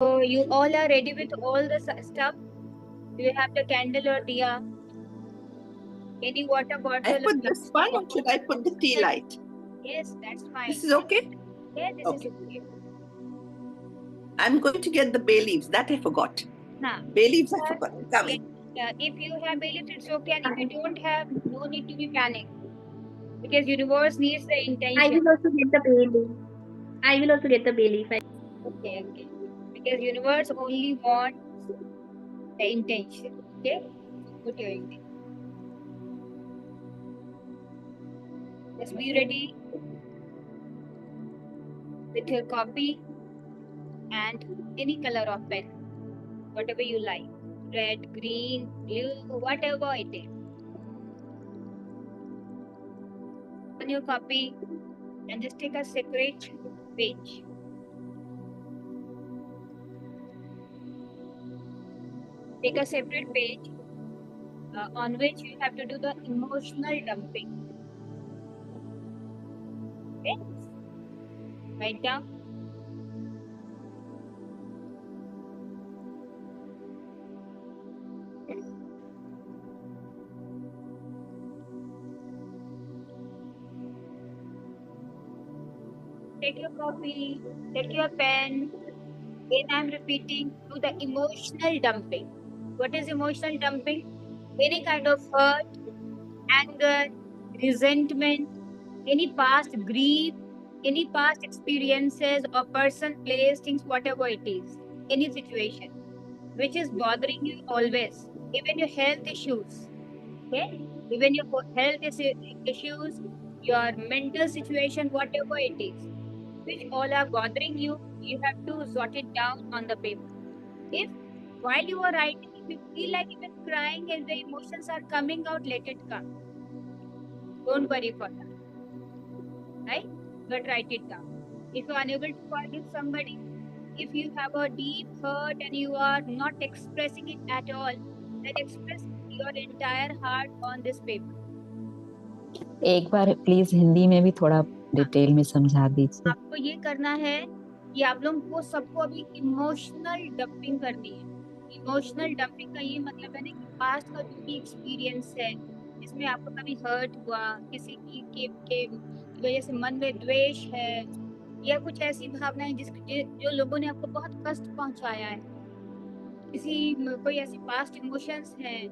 So you all are ready with all the stuff? Do you have the candle or diya? Any water bottle? I put this one, or should I put the tea light? Yes, that's fine. This is okay? Yeah, this is Okay. okay. I'm going to get the bay leaves. That I forgot. Now, Bay leaves I forgot. Coming. if you have belief, it's okay. And if you don't have, no need to be panicked. Because universe needs the I intention. will also get the bay leaf. I will also get the bay leaf. Okay, okay. Because universe only wants the intention. Okay? Put your intention. Just be ready with your copy and any color of pen, whatever you like. Red, green, blue, whatever it is. On your copy and just take a separate page. Take a separate page on which you have to do the emotional dumping. Okay? Write down. Take your copy, take your pen. Again, I'm repeating, do the emotional dumping. What is emotional dumping? Any kind of hurt, anger, resentment, any past grief, any past experiences or person, place, things, whatever it is, any situation which is bothering you always, even your health issues, okay? Even your health issues, your mental situation, whatever it is, which all are bothering you, you have to jot it down on the paper. If while you are writing, if you feel like even crying and the emotions are coming out, let it come. Don't worry for that. Right? But write it down. If you are unable to forgive somebody, if you have a deep hurt and you are not expressing it at all, then express your entire heart on this paper. एक बार please Hindi में भी थोड़ा detail में समझा दीजिए। आपको ये करना है कि आप लोगों को सबको अभी इमोशनल डंपिंग करनी है। इमोशनल डंपिंग का ये मतलब है ना कि पास्ट का जो भी एक्सपीरियंस है, जिसमें आपको कभी हर्ट हुआ, किसी की के वजह से मन में द्वेष है, या कुछ ऐसी भावनाएं जो लोगों ने आपको बहुत कष्ट पहुंचाया है, कोई ऐसी पास्ट इमोशंस हैं,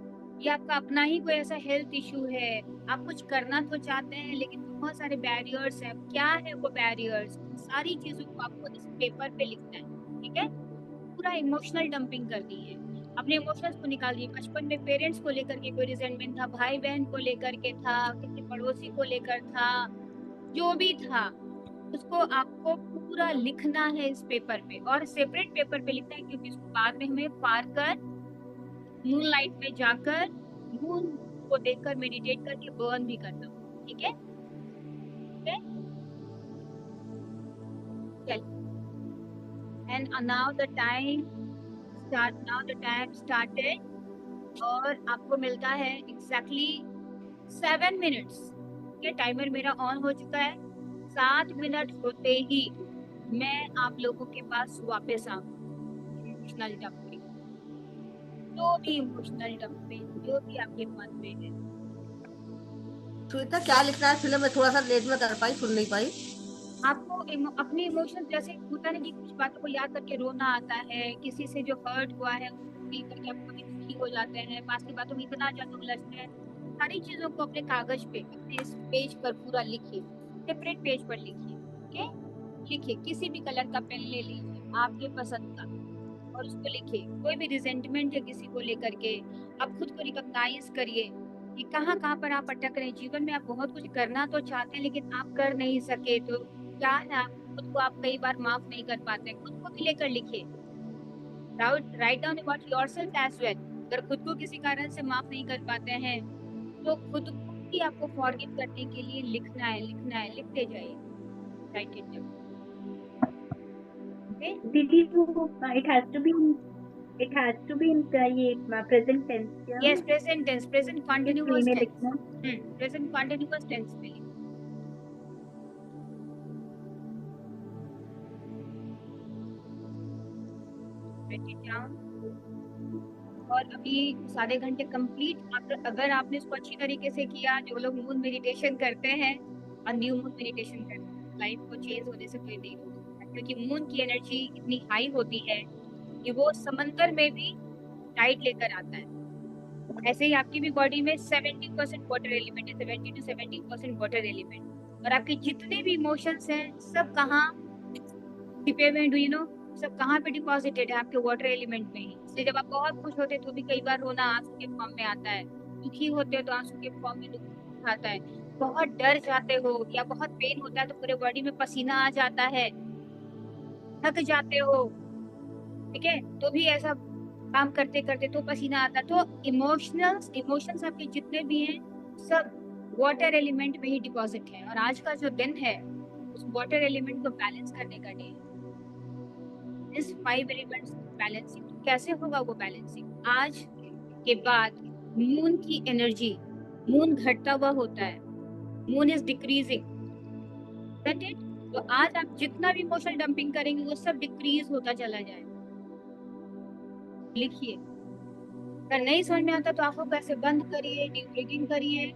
या आपका अपना ही कोई ऐसा हेल्थ इशू है, आप कुछ करना तो चाहते हैं लेकिन बहुत सारे बैरियर्स हैं। क्या है वो बैरियर्स? सारी चीजों को आपको इस पेपर पे लिखना है, ठीक है? पूरा इमोशनल डंपिंग करनी है, अपने इमोशंस को निकाल दिए। बचपन में पेरेंट्स को लेकर के कोई रिजेंटमेंट था, भाई बहन को लेकर के था, किसी पड़ोसी को लेकर था, जो भी था उसको आपको पूरा लिखना है इस पेपर पे, और सेपरेट पेपर पे लिखना है, क्योंकि उसको बाद में हमें पार कर मून लाइट में जाकर मून को देखकर मेडिटेट करके बर्न भी करना, ठीक है? And now the time started, और आपको मिलता है एग्जैक्टली 7 मिनट्स। ये टाइमर मेरा ऑन हो चुका है। 7 मिनट होते ही मैं आप लोगों के पास वापस आऊंगी। इमोशनल डंपिंग, जो भी इमोशनल डंपिंग जो भी आपके मन में है। श्वेता क्या लिखना है? फिल्म में थोड़ा सा लेट में कर पाई, सुन नहीं पाई। आपको अपने इमोशंस, जैसे होता है कि कुछ बातों को याद करके रोना आता है, किसी से जो हर्ट हुआ है फील करके आप कभी दुखी हो जाते हैं, पास की बातों में इतना ज्यादा उलझते हैं, सारी चीजों को अपने कागज पे, अपने इस पेज पर पूरा लिखिए, सेपरेट पेज पर लिखिए, ओके? लिखिए, किसी भी कलर का पेन ले लीजिए आपके पसंद का, और उसको लिखिए। कोई भी रिजेंटमेंट है किसी को लेकर के, आप खुद को रिकॉग्नाइज करिए कि कहाँ कहाँ पर आप अटक रहे हैं। जीवन में आप बहुत कुछ करना तो चाहते हैं लेकिन आप कर नहीं सके, तो क्या है, आप खुद को आप कई बार माफ नहीं कर पाते। खुद को भी लेकर लिखिए, write down about yourself as well. अगर खुद को किसी कारण से माफ नहीं कर पाते हैं तो खुद को भी आपको फॉरगिव करने के लिए लिखना है, लिखते जाइए, right it down. Did you? It has to be in present tense. Yeah? Yes, present tense, present continuous में tense. लिखना। Present continuous tense में लिखना। Right it down. और अभी 7.5 घंटे कंप्लीट अगर आपने इसको अच्छी तरीके से किया, जो लोग मून मेडिटेशन करते हैं और न्यू मून मेडिटेशन करते हैं, लाइफ को चेंज होने से कोई नहीं रोक सकता, क्योंकि मून की एनर्जी इतनी हाई होती है कि वो समंदर में भी टाइट लेकर आता है। ऐसे ही आपकी भी बॉडी में 70% वाटर एलिमेंट है, 70 to 70% वाटर एलिमेंट। और आपके जितने भी इमोशंस हैं सब कहाँ छिपे हुए हैं, डू यू नो? सब कहाँ पे डिपॉजिटेड है? आपके वाटर एलिमेंट में ही। इसलिए जब आप बहुत खुश होते हैं तो भी कई बार रोना आंसू के फॉर्म में आता है, दुखी होते हो तो आंसू के फॉर्म में दुख आता है, बहुत डर जाते हो या बहुत पेन होता है तो पूरे बॉडी में पसीना आ जाता है, थक जाते हो, ठीक है, तो भी ऐसा काम करते करते तो पसीना आता है। तो इमोशंस आपके जितने भी हैं सब वाटर एलिमेंट में ही डिपॉजिट है। और आज का जो दिन है उस वाटर एलिमेंट को बैलेंस करने का डे है। इस 5 एलिमेंट्स बैलेंसिंग, तो कैसे होगा वो बैलेंसिंग? आज के बाद मून की एनर्जी, मून घटता हुआ होता है, moon is decreasing, that it. तो आज आप जितना भी इमोशनल डंपिंग करेंगे वो सब डिक्रीज होता चला जाएगा। लिखिए, अगर नहीं समझ में आता तो आंखों को ऐसे बंद करिए, डीप ब्रीथिंग करिए।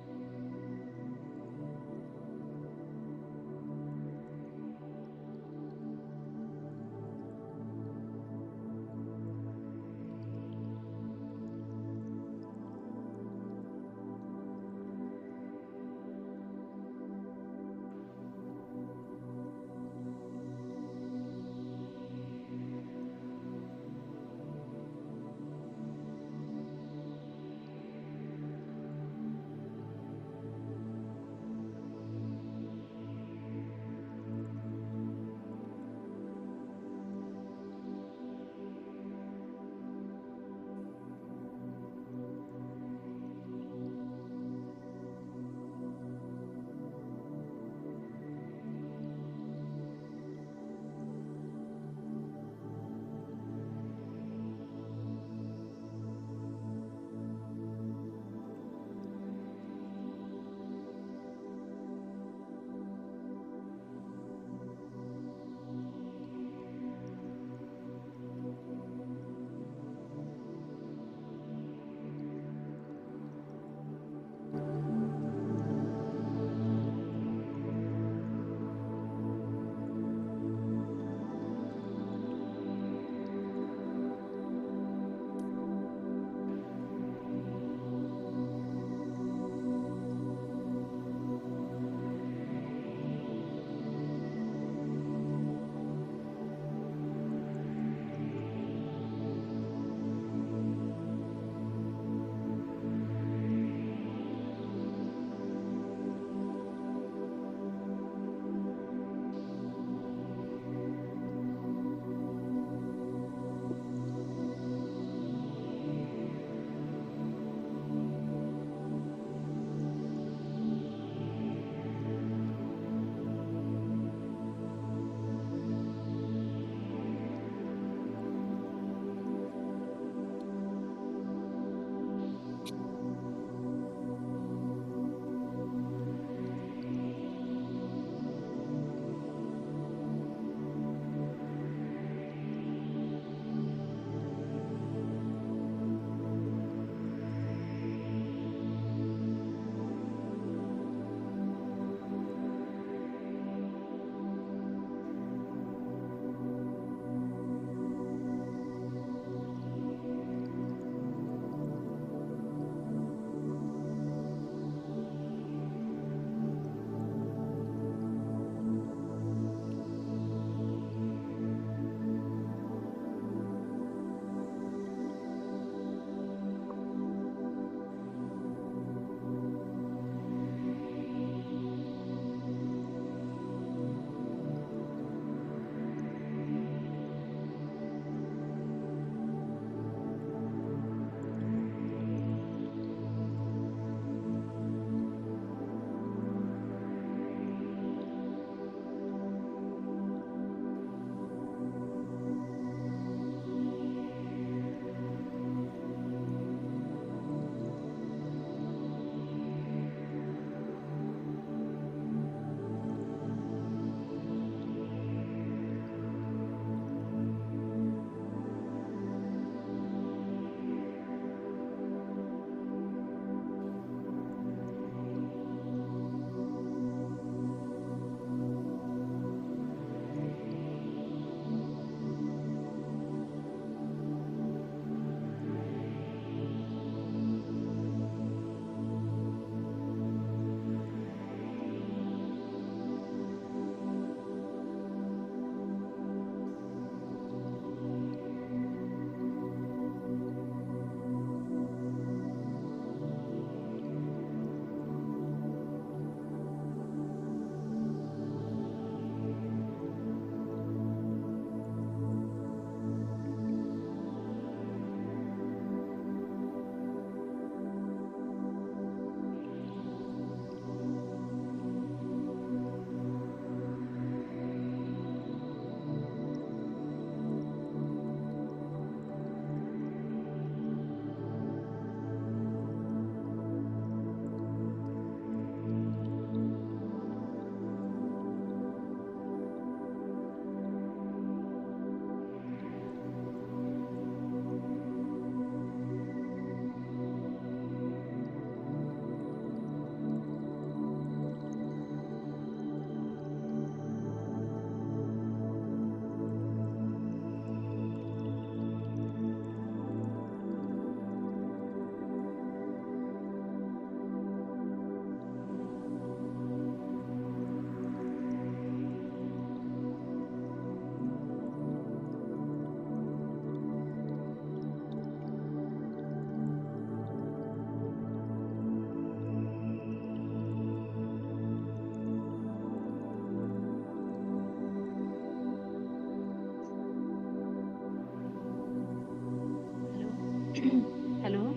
Hello.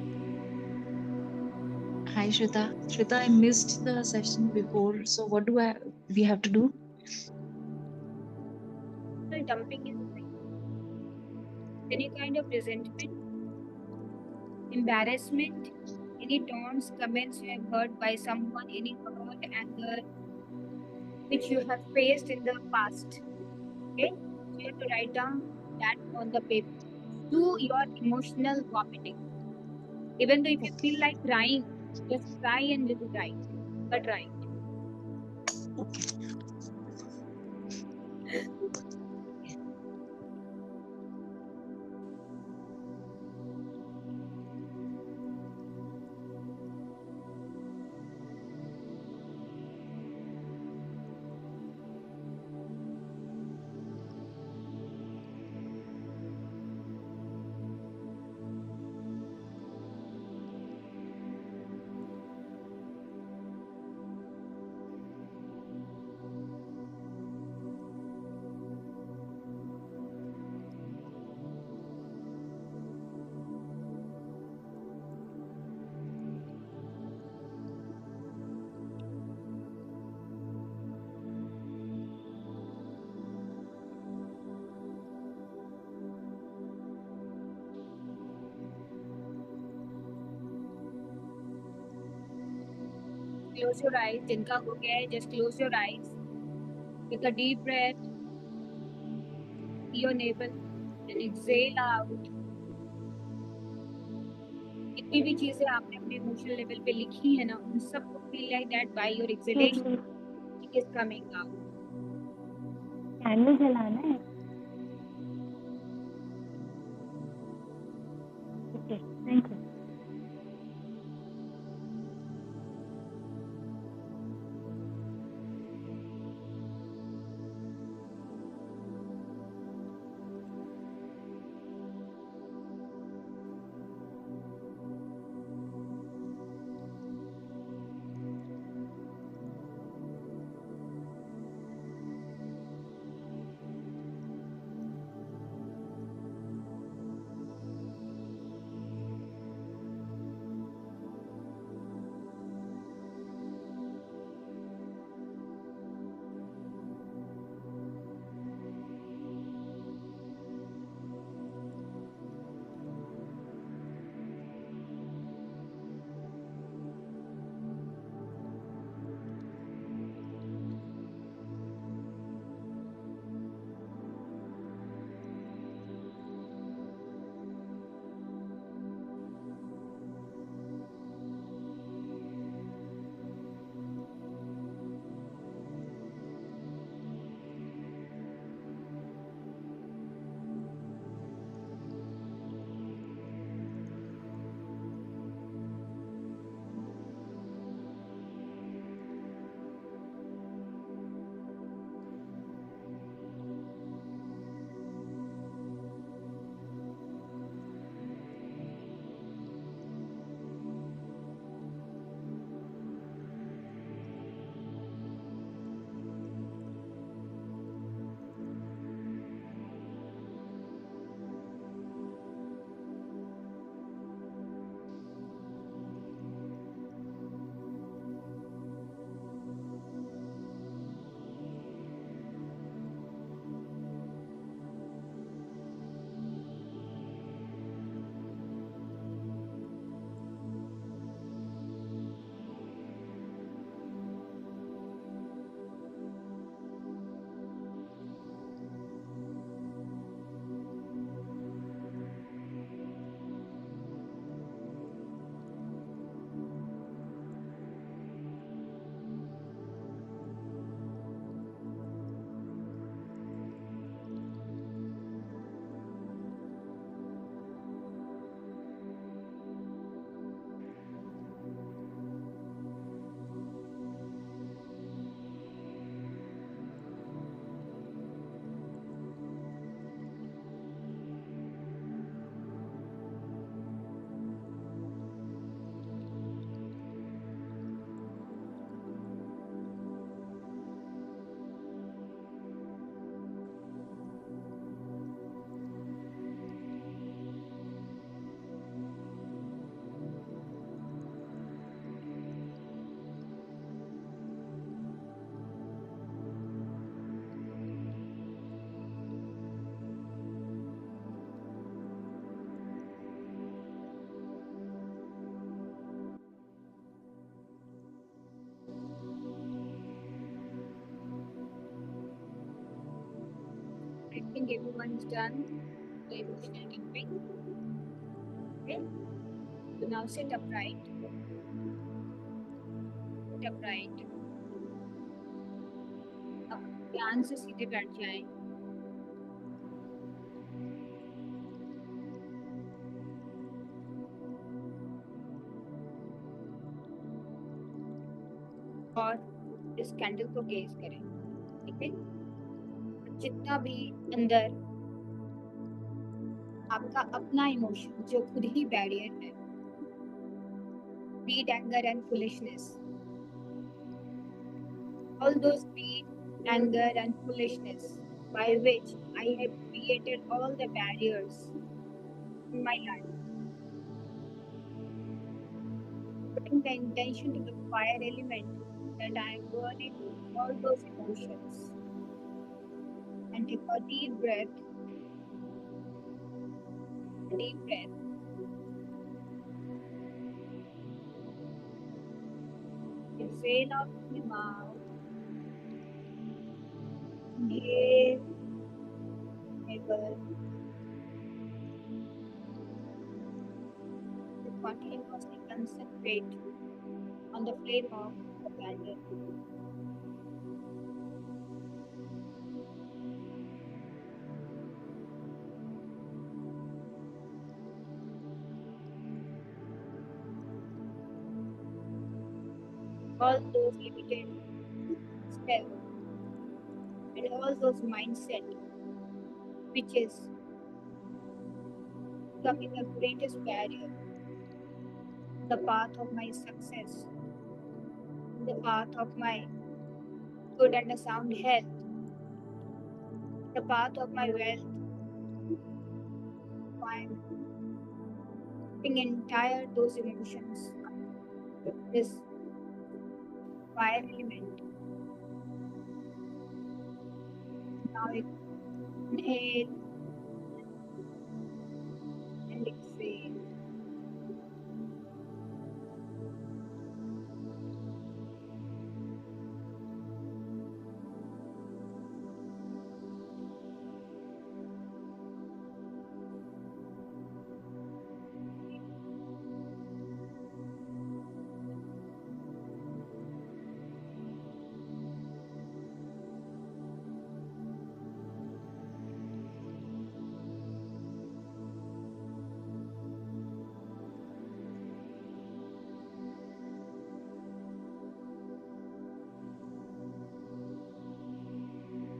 Hi, Shweta. Shweta, I missed the session before. So what do we have to do? Emotional dumping is like any kind of resentment, embarrassment, any taunts, comments you have heard by someone, any hurt, anger which you have faced in the past. Okay, so you have to write down that on the paper. Do your emotional vomiting. Even though if you feel like crying, just cry and just write. But write. Close your eyes. जिनका हो गया है, just close your eyes. Take a deep breath. Your navel and exhale out. जितनी भी चीजें आपने अपने emotional level पे लिखी है ना, उन सबको feel like that by your exhalation it is coming out. Candle जलाना है. Okay, thank you. think everyone's done the emotional dumping. Okay. So now sit upright. Sit upright. अब ध्यान से सीधे बैठ जाएं. और इस कैंडल को गेज करें. ठीक है. जितना भी अंदर आपका अपना इमोशन जो खुद ही बैरियर है, greed, anger and foolishness, all those greed, anger and foolishness by which I have created all the barriers in my life, putting the intention to the fire element that I am burning all those emotions. And take a deep breath. Deep breath. Exhale out from the mouth. Inhale. Exhale. Continuously concentrate on the flame of the candle. All those limited spells and all those mindset which is becoming the greatest barrier, the path of my success, the path of my good and a sound health, the path of my wealth. I'm putting entire those emotions, this fire element. Now inhale and exhale.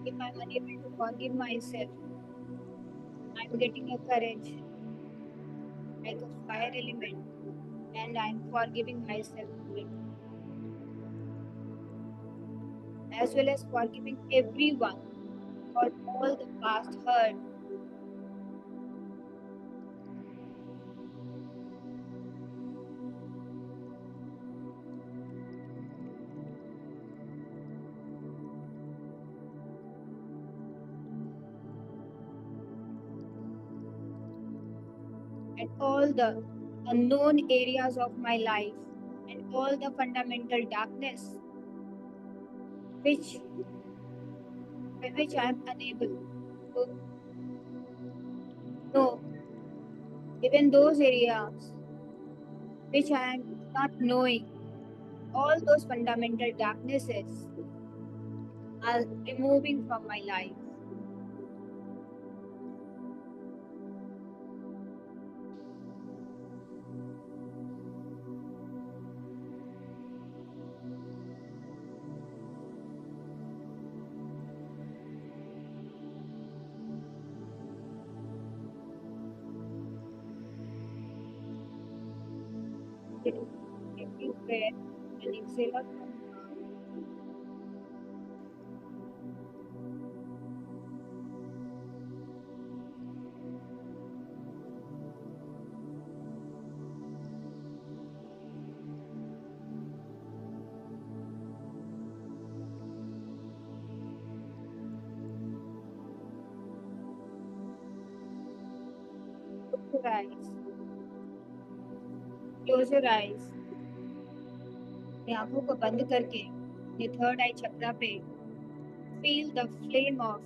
If I'm unable to forgive myself, I'm getting a courage like a fire element and I'm forgiving myself as well as forgiving everyone for all the past hurt. And all the unknown areas of my life and all the fundamental darkness which by which I am unable to know, even those areas which I am not knowing, all those fundamental darknesses are removing from my life. Take a deep breath and exhale out from the mouth. Close your eyes. Close your eyes. अपनी आंखों को बंद करके अपने third eye chakra पे feel the flame of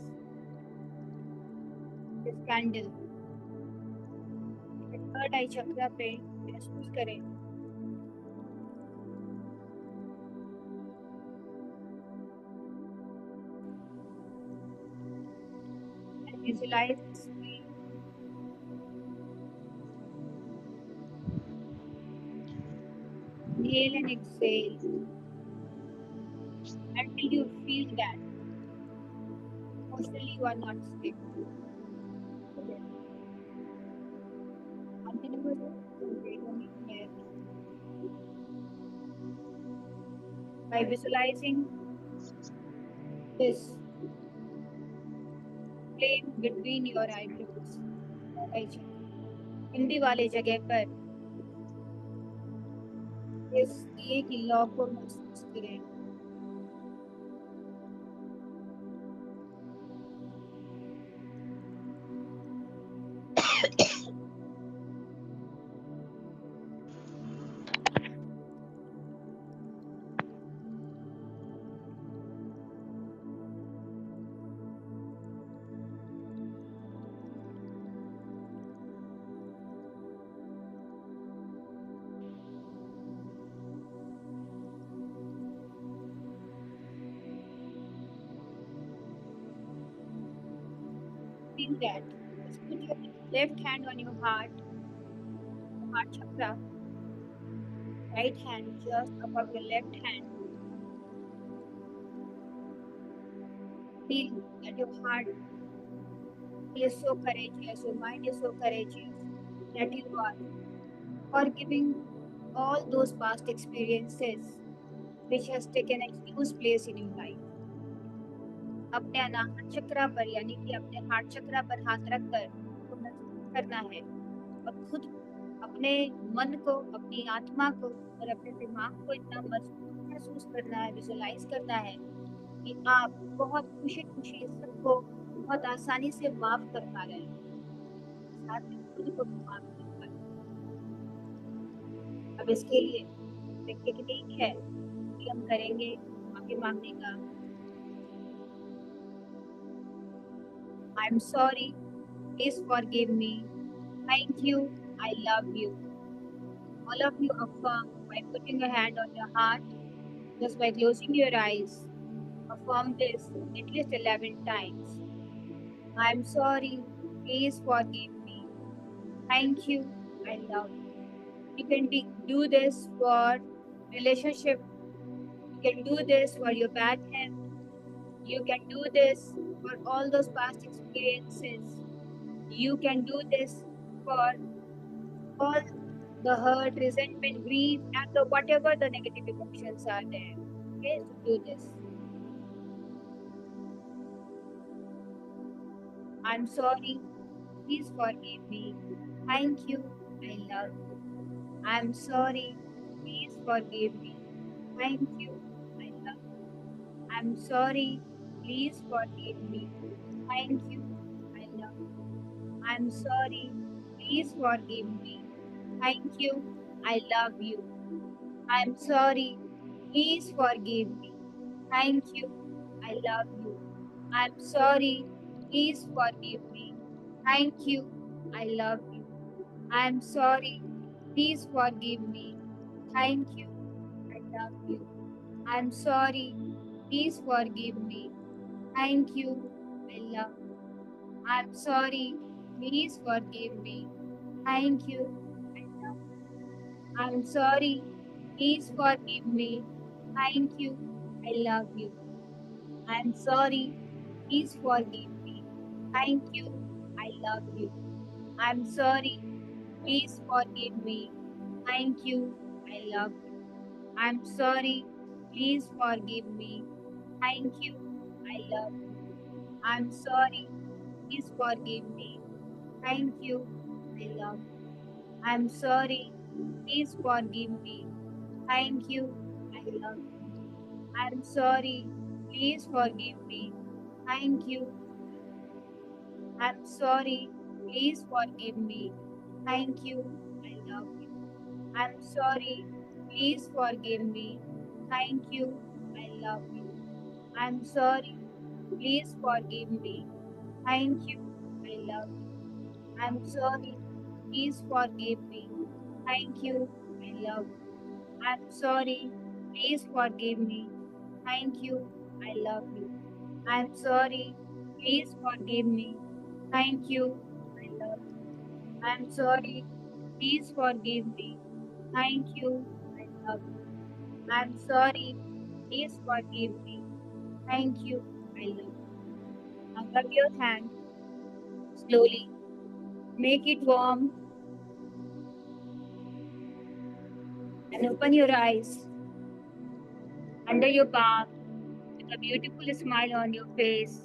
this candle third eye chakra पे महसूस करें। And visualize this way. Inhale and exhale until you feel that emotionally you are not sick. By visualizing this flame between your eyebrows, Hindi वाले जगह पर इस दिए की लौ को महसूस करें। Feel that. Just put your left hand on your heart chakra. Right hand just above your left hand. Feel that your heart is so courageous, your mind is so courageous that you are forgiving all those past experiences which has taken a huge place in your life. अपने अनाहत चक्रा पर यानी कि अपने heart चक्रा पर हाथ रखकर तो महसूस करना है और खुद अपने मन को, अपनी आत्मा को और अपने दिमाग को इतना मजबूत महसूस करना है, विजुलाइज करना है कि आप बहुत खुशी खुशी सबको बहुत आसानी से माफ कर पा रहे हैं, साथ में खुद को भी माफ कर पा रहे हैं। अब इसके लिए टेक्निक है कि हम करेंगे माफी मांगने का। I'm sorry, please forgive me, thank you, I love you. All of you affirm by putting a hand on your heart, just by closing your eyes. Affirm this at least 11 times. I'm sorry, please forgive me, thank you, I love you. You can do this for relationship, you can do this for your bad health, you can do this for all those past experiences. You can do this for all the hurt, resentment, grief, and whatever the negative emotions are there. Okay, so do this. I'm sorry. Please forgive me. Thank you. I love you. I'm sorry. Please forgive me. Thank you. I love you. I'm sorry. Please forgive me. Thank you. I love you. I'm sorry. Please forgive me. Thank you. I love you. I'm sorry. Please forgive me. Thank you. I love you. I'm sorry. Please forgive me. Thank you. I love you. I'm sorry. Please forgive me. Thank you. I love you. I'm sorry. Please forgive me. Thank you. I love you. I'm sorry. Please forgive me. Thank you. I love you. I'm sorry. Please forgive me. Thank you. I love you. I'm sorry. Please forgive me. Thank you. I love you. I'm sorry. Please forgive me. Thank you. I love you. I'm sorry. Please forgive me. Thank you. I love you. I'm sorry. Please forgive me. Thank you. I love you. I'm sorry. Please forgive me. Thank you. I love you. I'm sorry. Please forgive me. Thank you. I'm sorry. Please forgive me. Thank you. I love you. I'm sorry. Please forgive me. Thank you. I love you. I'm sorry. Please forgive me. Thank you. I love you. I'm sorry. Please forgive me. Thank you. I love you. I'm sorry. Please forgive me. Thank you. I love you. I'm sorry. Please forgive me. Thank you. I love you. I'm sorry. Please forgive me. Thank you. I love you. I'm sorry. Please forgive me. Thank you. I love you. Now rub your hand slowly. Make it warm and open your eyes under your palm with a beautiful smile on your face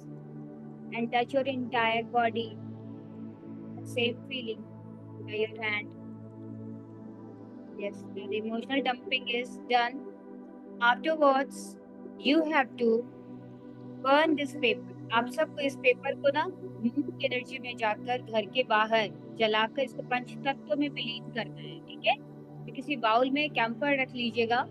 and touch your entire body. The same feeling by your hand. Yes, the emotional dumping is done. Afterwards, you have to burn this paper. आप सबको इस paper को ना moon energy में जाकर घर के बाहर जलाकर इसको पंच तत्व में विलीन करना है, ठीक है? तो किसी बाउल में कैंपर रख लीजिएगा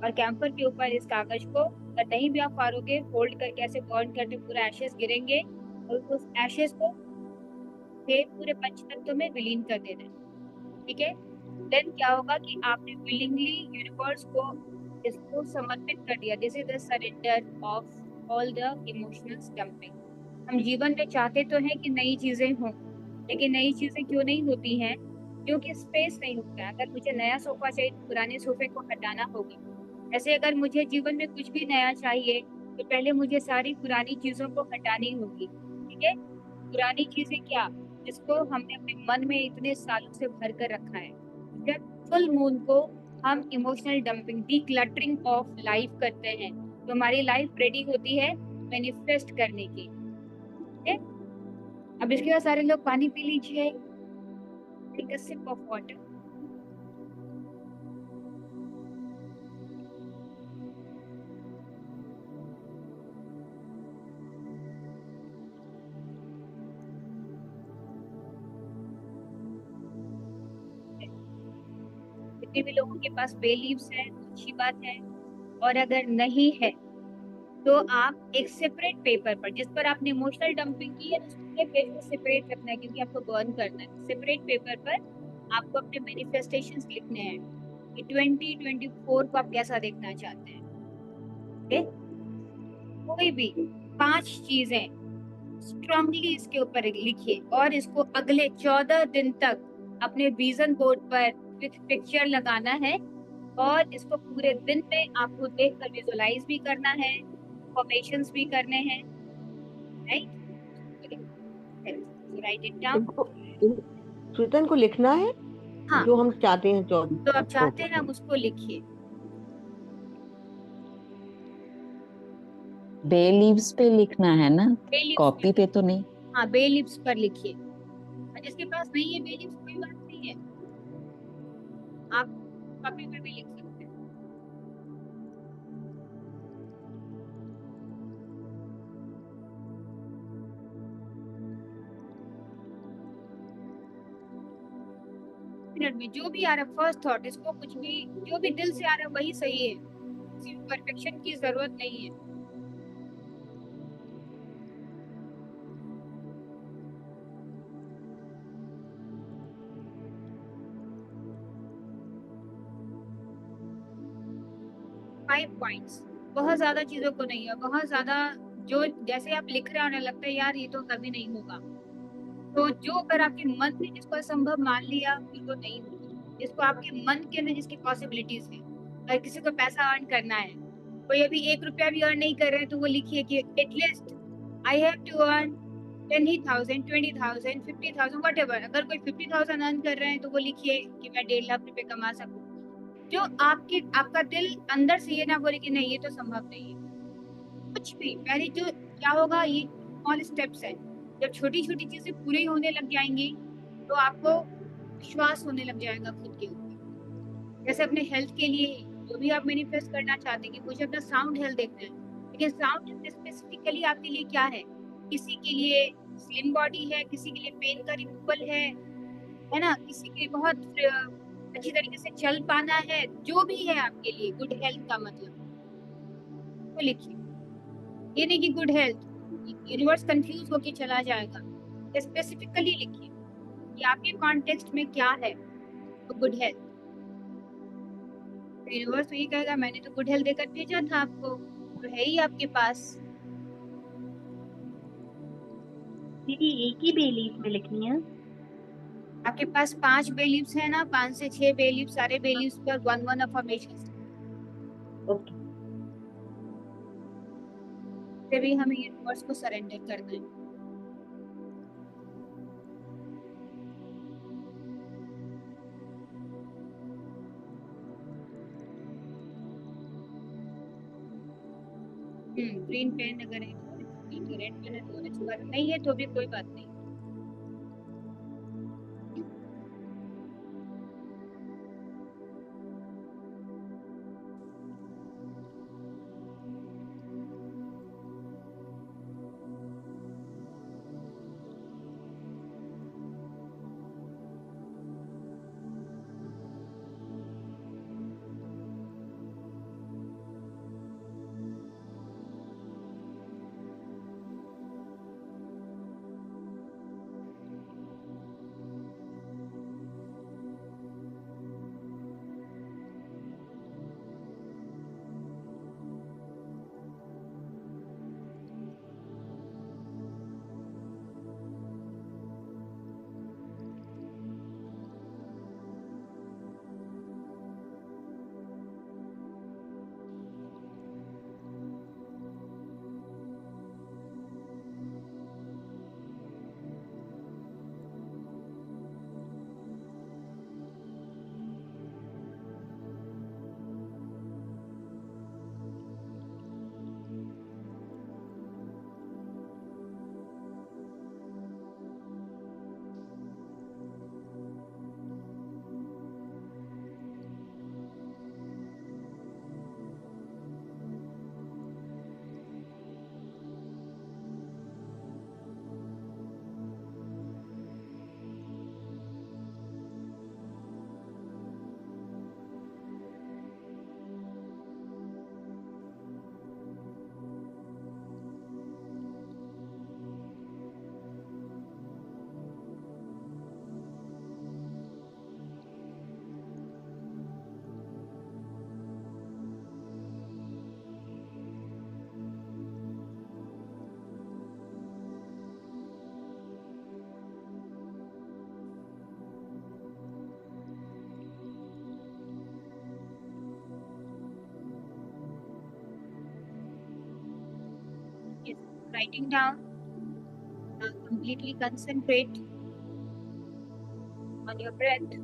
और कैंपर के ऊपर इस कागज को अगर नहीं भी आप फाड़ोगे फोल्ड करके ऐसे बर्न करके पूरा एशेस गिरेंगे और उस एशेस को फिर पूरे पंच तत्व में विलीन कर देना है, ठीक है? देन क्या होगा कि आपने विलिंगली यूनिवर्स को इसको समर्पित कर दिया. This is the surrender of all the emotional dumping. हम जीवन में चाहते तो हैं कि नई चीजें हों, लेकिन नई चीजें क्यों नहीं होती हैं? क्योंकि स्पेस नहीं होता. अगर मुझे नया सोफा चाहिए तो पुराने सोफे को हटाना होगा. ऐसे अगर मुझे जीवन में कुछ भी नया चाहिए तो पहले मुझे सारी पुरानी चीजों को हटानी होगी, ठीक है? पुरानी चीजें क्या, जिसको हमने अपने मन में इतने सालों से भर कर रखा है. जब फुल मून को हम emotional dumping decluttering of life करते हैं तो हमारी लाइफ रेडी होती है मैनिफेस्ट करने की. अब इसके बाद सारे लोग पानी पी लीजिए. Take a sip of water. जितने भी लोगों के पास बे लीव्स है अच्छी बात है, और अगर नहीं है तो आप एक सेपरेट पेपर पर जिस पर आपने इमोशनल डंपिंग की है उसके पेज को सेपरेट रखना है क्योंकि आपको बर्न करना है. सेपरेट पेपर पर आपको अपने मैनिफेस्टेशंस लिखने हैं कि 2024 को आप कैसा देखना चाहते हैं. okay? कोई भी 5 चीजें स्ट्रांगली इसके ऊपर लिखिए और इसको अगले 14 दिन तक अपने विजन बोर्ड पर पिक्चर लगाना है और इसको पूरे दिन में आपको देखकर विजुअलाइज भी करना है, फॉर्मेशंस भी करने हैं, right? Right it down. Shweta इनको लिखना है. हाँ, जो हम चाहते हैं जो आप चाहते हैं आप उसको लिखिए. बे लीव्स पे लिखना है ना, कॉपी पे तो नहीं. हाँ, बे लीव्स पर लिखिए. जिसके पास नहीं है बे लीव्स कोई बात नहीं है, आप कॉपी पर भी लिख सकते हैं. मिनट में जो भी आ रहा है फर्स्ट थॉट, इसको कुछ भी जो भी दिल से आ रहा है वही सही है. किसी परफेक्शन की जरूरत नहीं है. फाइव पॉइंट्स, बहुत ज्यादा चीजों को नहीं है, बहुत ज्यादा जो जैसे आप लिख रहे हो ना लगता है यार ये तो कभी नहीं होगा. तो जो अगर आपके मन ने जिसको असंभव मान लिया फिर वो नहीं होगा. जिसको आपके मन के अंदर जिसकी पॉसिबिलिटीज है, अगर किसी को पैसा अर्न करना है, कोई अभी 1 रुपया भी अर्न नहीं कर रहे हैं तो वो लिखिए कि at least I have to earn 10,000, 20,000, 50,000 whatever. अगर कोई 50,000 अर्न कर रहे हैं तो वो लिखिए कि मैं 1.5 लाख रुपए कमा सकूं. जो आपका दिल अंदर से ये ना बोले कि नहीं ये तो संभव नहीं है. कुछ भी पहले जो क्या होगा, ये स्मॉल स्टेप्स है. जब छोटी छोटी चीजें पूरी होने लग जाएंगी तो आपको विश्वास होने लग जाएगा खुद के ऊपर. जैसे अपने हेल्थ के लिए जो भी आप मैनिफेस्ट करना चाहते हैं कि मुझे अपना साउंड हेल्थ देखना है, लेकिन साउंड हेल्थ स्पेसिफिकली आपके लिए क्या है? किसी के लिए स्लिम बॉडी है, किसी के लिए पेन का रिमूवल है ना, किसी के लिए बहुत अच्छी तरीके से चल पाना है. जो भी है आपके लिए गुड हेल्थ का मतलब तो लिखिए. ये नहीं कि गुड हेल्थ यूनिवर्स कंफ्यूज होके चला जाएगा. स्पेसिफिकली लिखिए कि आपके कॉन्टेक्स्ट में क्या है तो गुड हेल्थ। यूनिवर्स तो ये कहेगा मैंने तो गुड हेल्थ देकर भेजा था आपको, तो है ही आपके पास। दीदी एक ही बे लीफ में लिखनी है? आपके पास 5 बे लीव्स है ना, 5 से 6 बे लीव्स, सारे बे लीव्स पर 1 अफर्मेशन। ओके। फिर भी हमें यूनिवर्स को सरेंडर करना है। ग्रीन पेन अगर है तो ठीक है, रेड पेन है तो अच्छी बात नहीं है तो भी कोई बात नहीं। Writing down, completely concentrate on your breath।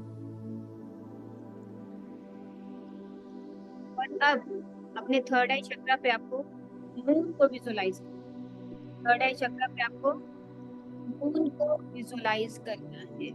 और अब अपने थर्ड आई चक्रा पे आपको मून को विजुलाइज, थर्ड आई चक्रा पे आपको मून को विजुलाइज करना है।